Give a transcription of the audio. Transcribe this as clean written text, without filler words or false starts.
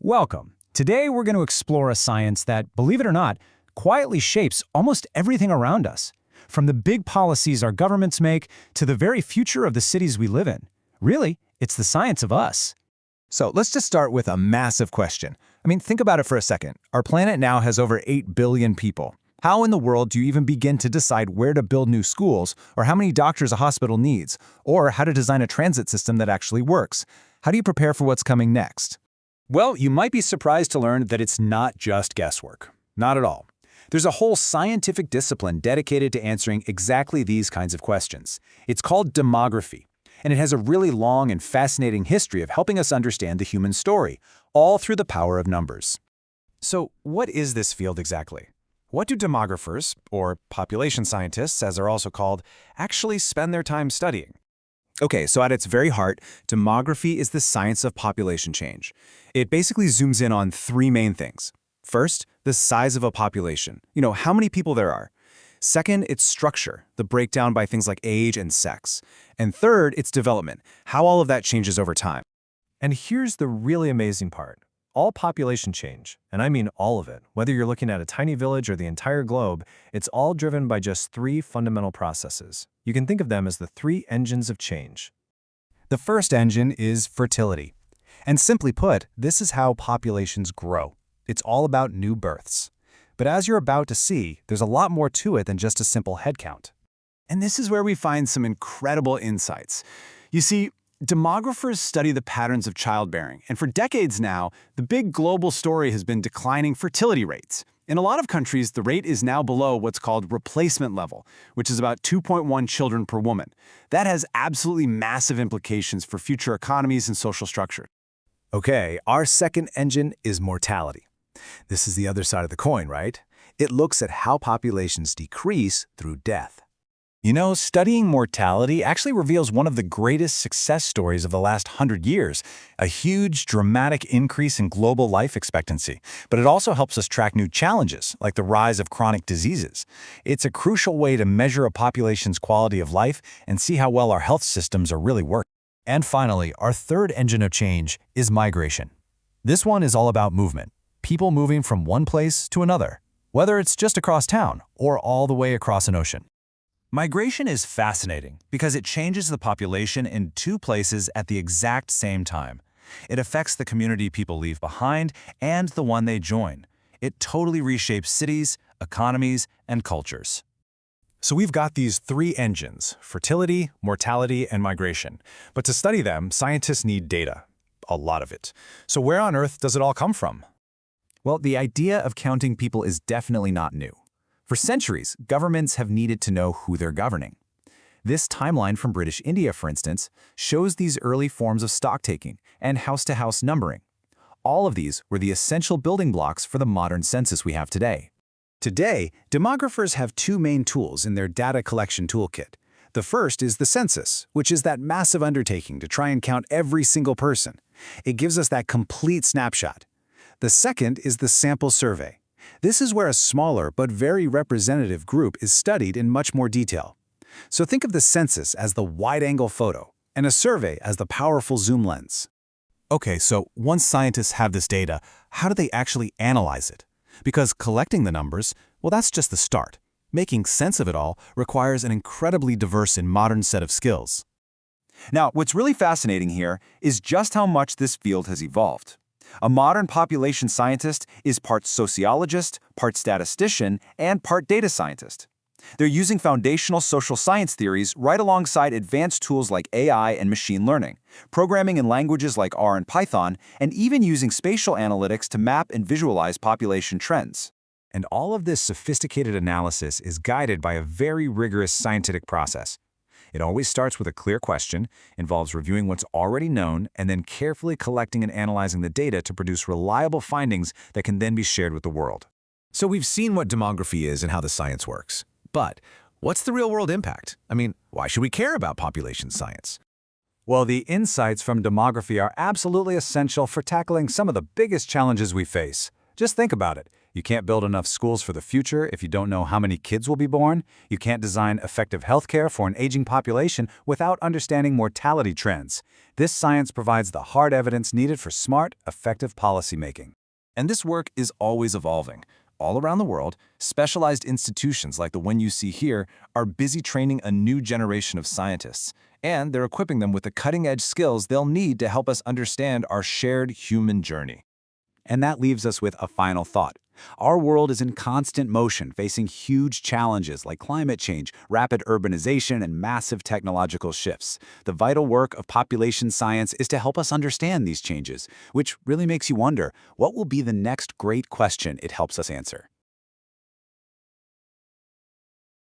Welcome. Today we're going to explore a science that, believe it or not, quietly shapes almost everything around us. From the big policies our governments make to the very future of the cities we live in. Really, it's the science of us. So let's just start with a massive question. Think about it for a second. Our planet now has over 8 billion people. How in the world do you even begin to decide where to build new schools, or how many doctors a hospital needs, or how to design a transit system that actually works? How do you prepare for what's coming next? Well, you might be surprised to learn that it's not just guesswork. Not at all. There's a whole scientific discipline dedicated to answering exactly these kinds of questions. It's called demography, and it has a really long and fascinating history of helping us understand the human story, all through the power of numbers. So what is this field exactly? What do demographers, or population scientists as they're also called, actually spend their time studying? Okay, so at its very heart, demography is the science of population change. It basically zooms in on three main things. First, the size of a population. How many people there are. Second, its structure, the breakdown by things like age and sex. And third, its development, how all of that changes over time. And here's the really amazing part. All population change, and I mean all of it, whether you're looking at a tiny village or the entire globe, it's all driven by just three fundamental processes. You can think of them as the three engines of change. The first engine is fertility. And simply put, this is how populations grow. It's all about new births. But as you're about to see, there's a lot more to it than just a simple head count. And this is where we find some incredible insights. You see, demographers study the patterns of childbearing, and for decades now, the big global story has been declining fertility rates. In a lot of countries, the rate is now below what's called replacement level, which is about 2.1 children per woman. That has absolutely massive implications for future economies and social structure. Okay, our second engine is mortality. This is the other side of the coin, right? It looks at how populations decrease through death. Studying mortality actually reveals one of the greatest success stories of the last 100 years, a huge, dramatic increase in global life expectancy. But it also helps us track new challenges, like the rise of chronic diseases. It's a crucial way to measure a population's quality of life and see how well our health systems are really working. And finally, our third engine of change is migration. This one is all about movement, people moving from one place to another, whether it's just across town or all the way across an ocean. Migration is fascinating because it changes the population in two places at the exact same time. It affects the community people leave behind and the one they join. It totally reshapes cities, economies, and cultures. So we've got these three engines: fertility, mortality, and migration. But to study them, scientists need data. A lot of it. So where on earth does it all come from? Well, the idea of counting people is definitely not new. For centuries, governments have needed to know who they're governing. This timeline from British India, for instance, shows these early forms of stock-taking and house-to-house numbering. All of these were the essential building blocks for the modern census we have today. Today, demographers have two main tools in their data collection toolkit. The first is the census, which is that massive undertaking to try and count every single person. It gives us that complete snapshot. The second is the sample survey. This is where a smaller but very representative group is studied in much more detail. So think of the census as the wide-angle photo, and a survey as the powerful zoom lens. Okay, so once scientists have this data, how do they actually analyze it? Because collecting the numbers, well, that's just the start. Making sense of it all requires an incredibly diverse and modern set of skills. Now, what's really fascinating here is just how much this field has evolved. A modern population scientist is part sociologist, part statistician, and part data scientist. They're using foundational social science theories right alongside advanced tools like AI and machine learning, programming in languages like R and Python, and even using spatial analytics to map and visualize population trends. And all of this sophisticated analysis is guided by a very rigorous scientific process. It always starts with a clear question, involves reviewing what's already known, and then carefully collecting and analyzing the data to produce reliable findings that can then be shared with the world. So we've seen what demography is and how the science works. But what's the real-world impact? Why should we care about population science? Well, the insights from demography are absolutely essential for tackling some of the biggest challenges we face. Just think about it. You can't build enough schools for the future if you don't know how many kids will be born. You can't design effective healthcare for an aging population without understanding mortality trends. This science provides the hard evidence needed for smart, effective policymaking. And this work is always evolving. All around the world, specialized institutions like the one you see here are busy training a new generation of scientists, and they're equipping them with the cutting-edge skills they'll need to help us understand our shared human journey. And that leaves us with a final thought. Our world is in constant motion, facing huge challenges like climate change, rapid urbanization, and massive technological shifts. The vital work of population science is to help us understand these changes, which really makes you wonder, what will be the next great question it helps us answer?